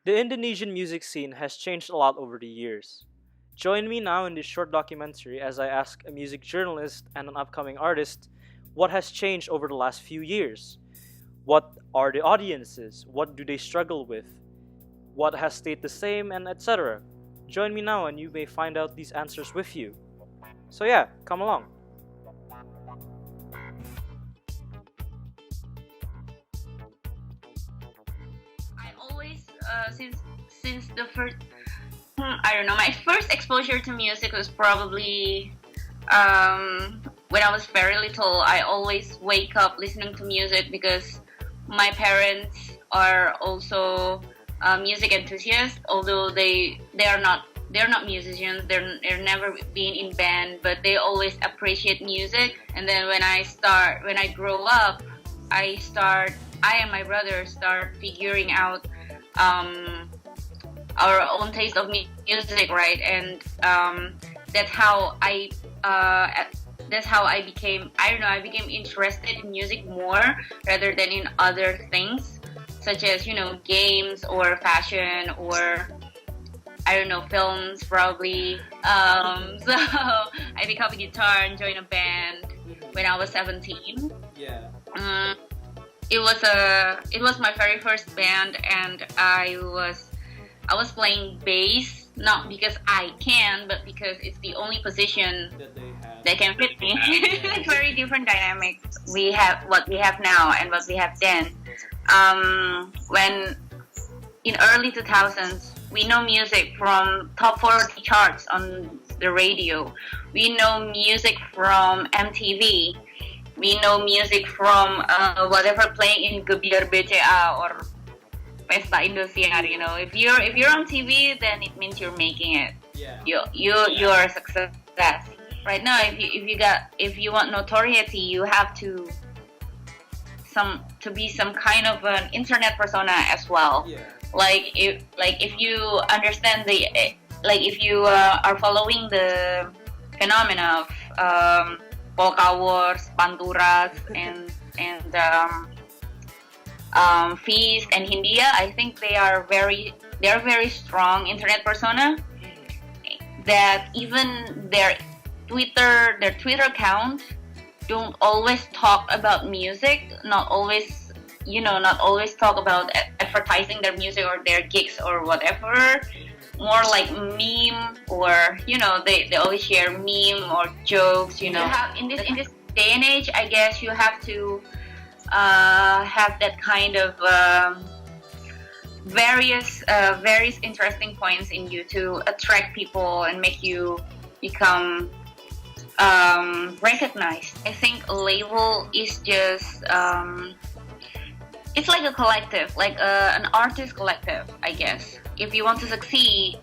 The Indonesian music scene has changed a lot over the years. Join me now in this short documentary as I ask a music journalist and an upcoming artist what has changed over the last few years. What are the audiences? What do they struggle with? What has stayed the same, and etc. Join me now and you may find out these answers with you. So, yeah, come along. I always since the first I don't know, my first exposure to music was probably when I was very little. I always wake up listening to music because my parents are also music enthusiasts, although they're not musicians. They're never been in band, but they always appreciate music. And then when I grow up, I and my brother start figuring out um, our own taste of music, right? And that's how I uh, that's how I became. I don't know. I became interested in music more rather than in other things, such as games or fashion or I don't know, films probably. So I picked up a guitar and joined a band when I was 17. Yeah. Um, it was my very first band, and I was playing bass not because I can, but because it's the only position That they have. that can fit me. Very different dynamic. We have what we have now and what we have then. When in early 2000s, we know music from top 40 charts on the radio. We know music from MTV. We know music from whatever playing in Gebiar BCA or Pesta Indosiar. If you're on TV, then it means you're making it. Yeah. You're a success. Right now, if you want notoriety, you have to be some kind of an internet persona as well. Yeah. If you understand if you are following the phenomena of polka wars, panturas, and Feast and Hindia, I think they're very strong internet persona that even their Twitter account don't always talk about music, not always talk about advertising their music or their gigs or whatever. More like meme, or they always share meme or jokes. In this day and age, I guess you have to have that kind of various interesting points in you to attract people and make you become recognized. I think a label is just it's like a collective, like an artist collective, I guess. If you want to succeed,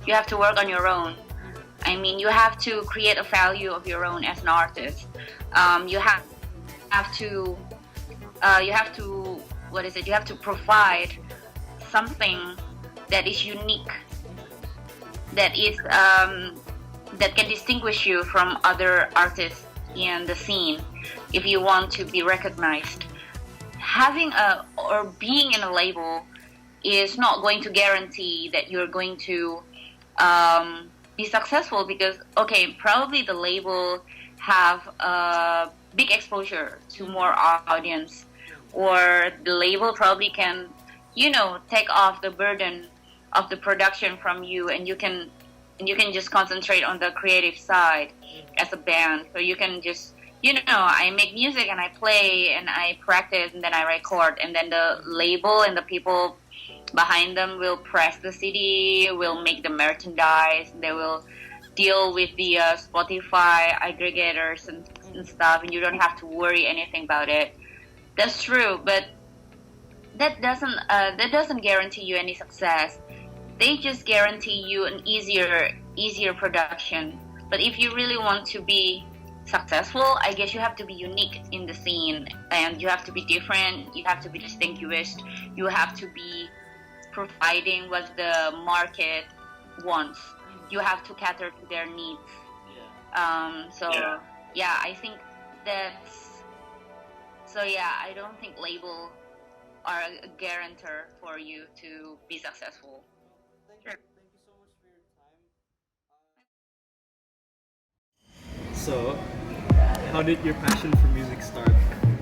you have to work on your own. I mean, you have to create a value of your own as an artist. You have to what is it? You have to provide something that is unique, that is that can distinguish you from other artists in the scene. If you want to be recognized, being in a label is not going to guarantee that you're going to be successful, because probably the label have a big exposure to more audience, or the label probably can take off the burden of the production from you, and you can just concentrate on the creative side as a band. So you can just I make music and I play and I practice and then I record, and then the label and the people behind them will press the CD, will make the merchandise, they will deal with the Spotify aggregators and stuff, and you don't have to worry anything about it. That's true, but that doesn't guarantee you any success. They just guarantee you an easier production. But if you really want to be successful, I guess you have to be unique in the scene, and you have to be different, you have to be distinguished, you have to be providing what the market wants. You have to cater to their needs. I think that's so. Yeah, I don't think label are a guarantor for you to be successful. Sure. So, how did your passion for music start?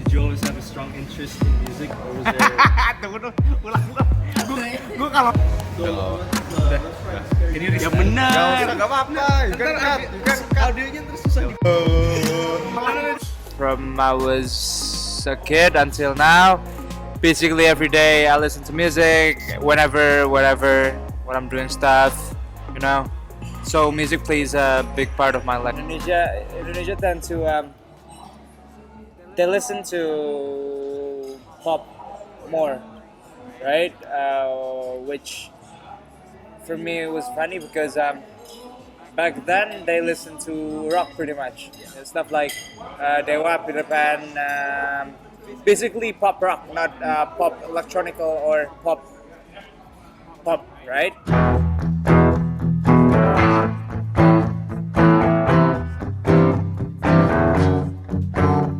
Did you always have a strong interest in music, or was there? Tunggu dulu, ulang. Gue kalau Ini ya benar. Gak apa-apa. You can cut. Audionya terus susah. From I was a kid until now. Basically every day I listen to music, whenever, whatever, when I'm doing stuff, you know. So music plays a big part of my life. Indonesia tend to they listen to pop more, right? Which for me was funny because back then they listened to rock pretty much. Stuff like Dewa, Peter Pan, basically pop rock, not pop electronical or pop, right?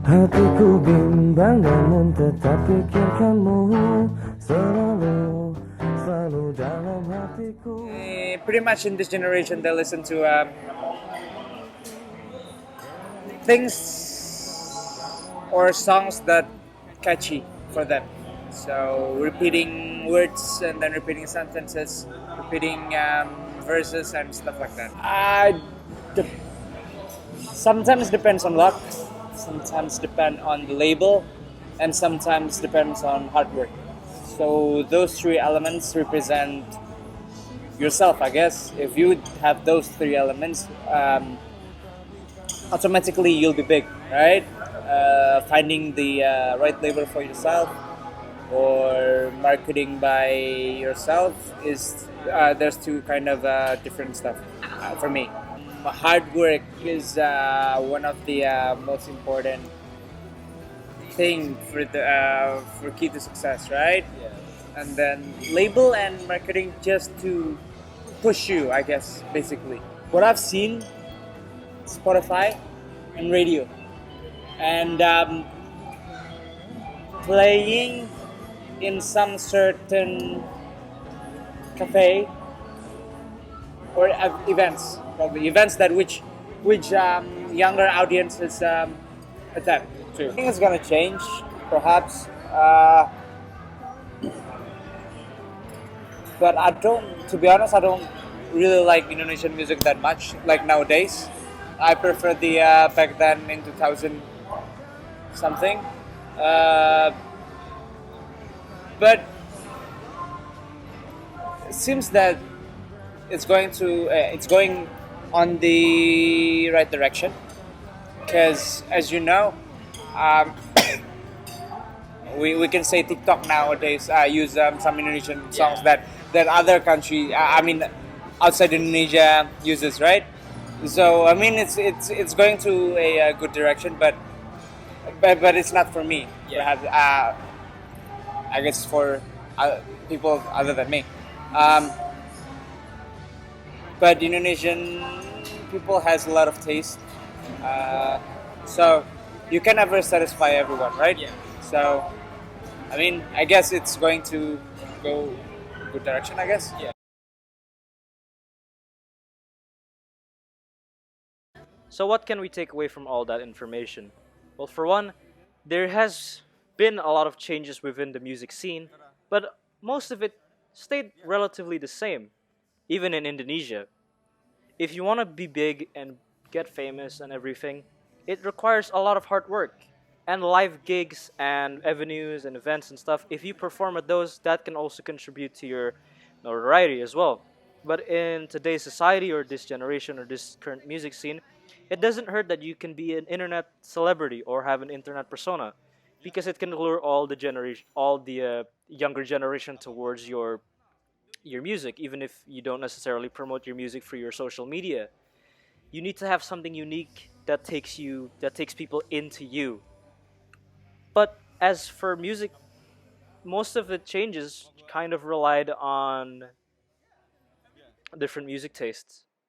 Hatiku bimbang namun tetap pikirkanmu selalu dalam hatiku. Pretty much in this generation they listen to things or songs that catchy for them. So repeating words and then repeating sentences, repeating verses and stuff like that. Sometimes depends on luck, sometimes depend on the label, and sometimes depends on hard work. So those three elements represent yourself, I guess. If you have those three elements, automatically you'll be big, right? Finding the right label for yourself or marketing by yourself is there's two kind of different stuff for me. Hard work is one of the most important thing for key to success, right? Yeah. And then label and marketing just to push you, I guess, basically. What I've seen, Spotify and radio, and playing in some certain cafe or events, probably events that which younger audiences attend to. I think it's gonna change, perhaps. But to be honest, I don't really like Indonesian music that much, like nowadays. I prefer the back then in 2000 something. But it seems that it's going on the right direction. Because as you know, we can say TikTok nowadays use some Indonesian songs that other country, outside Indonesia uses, right? So I mean it's going to a good direction, but it's not for me. Yeah. Perhaps, I guess for people other than me. But Indonesian people has a lot of taste, so you can never satisfy everyone, right? Yeah. So, I mean, I guess it's going to go good direction, I guess. Yeah. So what can we take away from all that information? Well, for one, there has been a lot of changes within the music scene, but most of it stayed relatively the same, even in Indonesia. If you want to be big and get famous and everything, it requires a lot of hard work. And live gigs and avenues and events and stuff, if you perform at those, that can also contribute to your notoriety as well. But in today's society or this generation or this current music scene, it doesn't hurt that you can be an internet celebrity or have an internet persona, because it can lure all the younger generation towards your music, even if you don't necessarily promote your music through your social media. You need to have something unique that takes people into you. But as for music, most of the changes kind of relied on different music tastes.